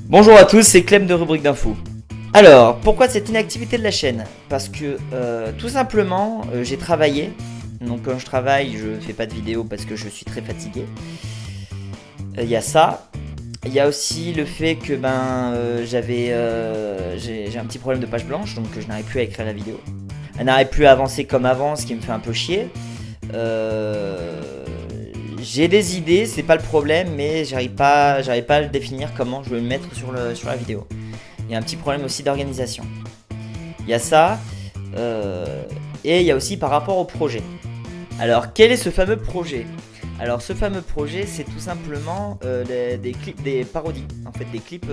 Bonjour à tous, c'est Clem de Rubrique d'Info. Alors, pourquoi cette inactivité de la chaîne? Parce que tout simplement, j'ai travaillé. Donc quand je travaille, je fais pas de vidéo parce que je suis très fatigué. Il y a ça. Il y a aussi le fait que j'ai un petit problème de page blanche, donc je n'arrive plus à écrire la vidéo. Elle n'arrive plus à avancer comme avant, ce qui me fait un peu chier. J'ai des idées, c'est pas le problème, mais j'arrive pas à le définir comment je vais le mettre sur la vidéo. Il y a un petit problème aussi d'organisation. Il y a ça, et il y a aussi par rapport au projet. Alors, quel est ce fameux projet? Alors, ce fameux projet, c'est tout simplement des parodies, en fait, des clips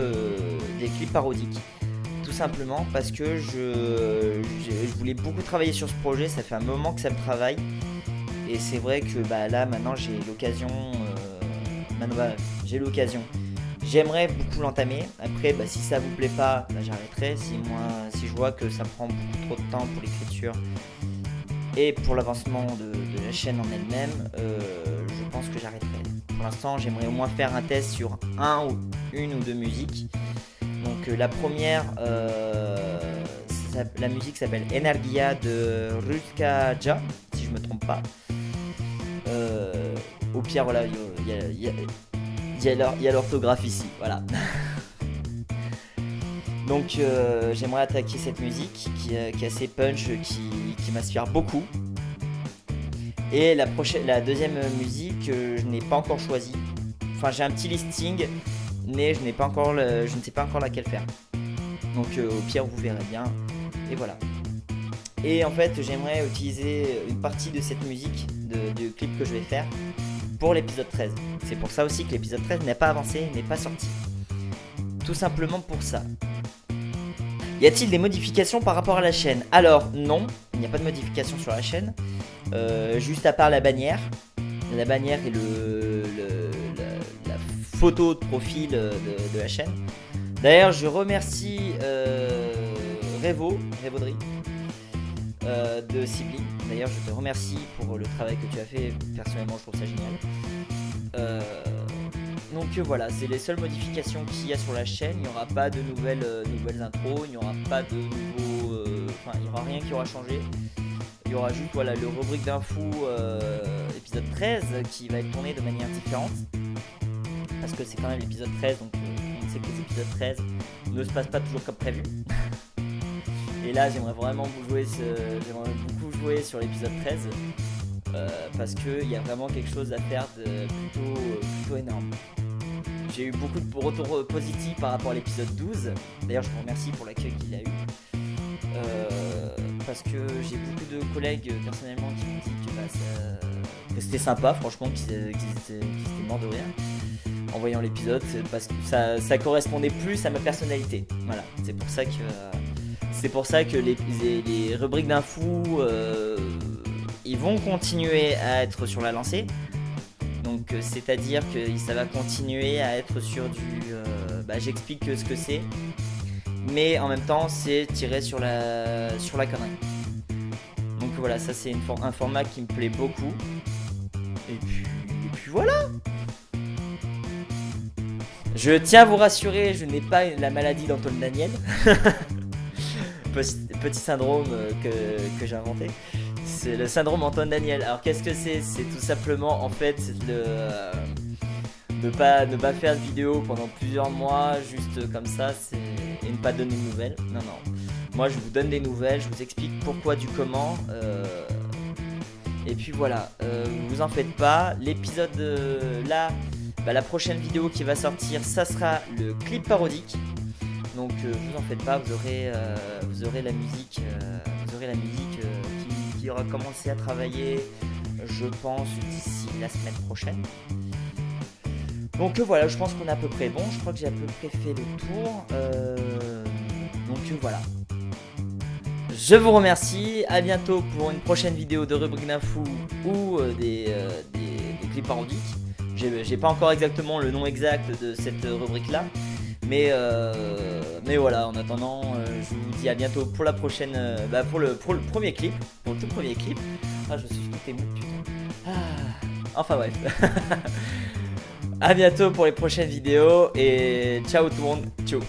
parodiques. Tout simplement parce que je voulais beaucoup travailler sur ce projet, ça fait un moment que ça me travaille. Et c'est vrai que là maintenant j'ai l'occasion. J'aimerais beaucoup l'entamer. Après si ça vous plaît pas, j'arrêterai. Si je vois que ça prend beaucoup trop de temps pour l'écriture et pour l'avancement de la chaîne en elle-même, je pense que j'arrêterai. Pour l'instant j'aimerais au moins faire un test sur une ou deux musiques. Donc la première, la musique s'appelle Energia de Rutka Ja, si je me trompe pas. Au pire, voilà, il y a l'orthographe ici, voilà. Donc j'aimerais attaquer cette musique qui est assez punch, qui m'inspire beaucoup. Et la deuxième musique, je n'ai pas encore choisi. Enfin, j'ai un petit listing, mais je ne sais pas encore laquelle faire. Donc au pire, vous verrez bien. Et voilà. Et en fait, j'aimerais utiliser une partie de cette musique du clip que je vais faire pour l'épisode 13. C'est pour ça aussi que l'épisode 13 n'est pas avancé, n'est pas sorti. Tout simplement pour ça. Y a-t-il des modifications par rapport à la chaîne? Alors non, il n'y a pas de modification sur la chaîne. Juste à part la bannière. La bannière et la photo de profil de la chaîne. D'ailleurs, je remercie Révaudry de Sibling. D'ailleurs, je te remercie pour le travail que tu as fait. Personnellement, je trouve ça génial. Donc voilà, c'est les seules modifications qu'il y a sur la chaîne. Il n'y aura pas de nouvelles intros, il n'y aura pas de nouveaux... il n'y aura rien qui aura changé. Il y aura juste le rubrique d'info épisode 13 qui va être tourné de manière différente. Parce que c'est quand même l'épisode 13, donc on sait que les épisodes 13 ne se passent pas toujours comme prévu. Et là, j'aimerais vraiment beaucoup jouer sur l'épisode 13 parce qu'il y a vraiment quelque chose à faire de plutôt énorme. J'ai eu beaucoup de retours positifs par rapport à l'épisode 12. D'ailleurs, je vous remercie pour l'accueil qu'il a eu. Parce que j'ai beaucoup de collègues personnellement qui m'ont dit que c'était sympa, franchement, qu'ils étaient morts de rire en voyant l'épisode, parce que ça correspondait plus à ma personnalité. Voilà, c'est pour ça que les rubriques d'infos ils vont continuer à être sur la lancée. Donc c'est-à-dire que ça va continuer à être sur j'explique ce que c'est, mais en même temps c'est tiré sur la connerie. Donc voilà, ça c'est un format qui me plaît beaucoup. Et puis voilà. Je tiens à vous rassurer, je n'ai pas la maladie d'Antoine Daniel. Petit syndrome que j'ai inventé. C'est le syndrome Antoine Daniel. Alors qu'est-ce que c'est? C'est tout simplement en fait ne pas faire de vidéo pendant plusieurs mois juste comme ça et ne pas donner de nouvelles. Non. Moi je vous donne des nouvelles, je vous explique pourquoi du comment. Et puis voilà, vous en faites pas. L'épisode la prochaine vidéo qui va sortir, ça sera le clip parodique. Donc vous en faites pas, vous aurez la musique qui aura commencé à travailler, je pense, d'ici la semaine prochaine. Donc voilà, je pense qu'on est à peu près bon. Je crois que j'ai à peu près fait le tour. Donc voilà. Je vous remercie. À bientôt pour une prochaine vidéo de rubrique d'info ou des clips parodiques. J'ai pas encore exactement le nom exact de cette rubrique là. Mais voilà, en attendant, je vous dis à bientôt pour la prochaine, pour le premier clip, pour le tout premier clip. Ah, je suis tout ému, putain. Enfin bref. À bientôt pour les prochaines vidéos et ciao tout le monde. Ciao.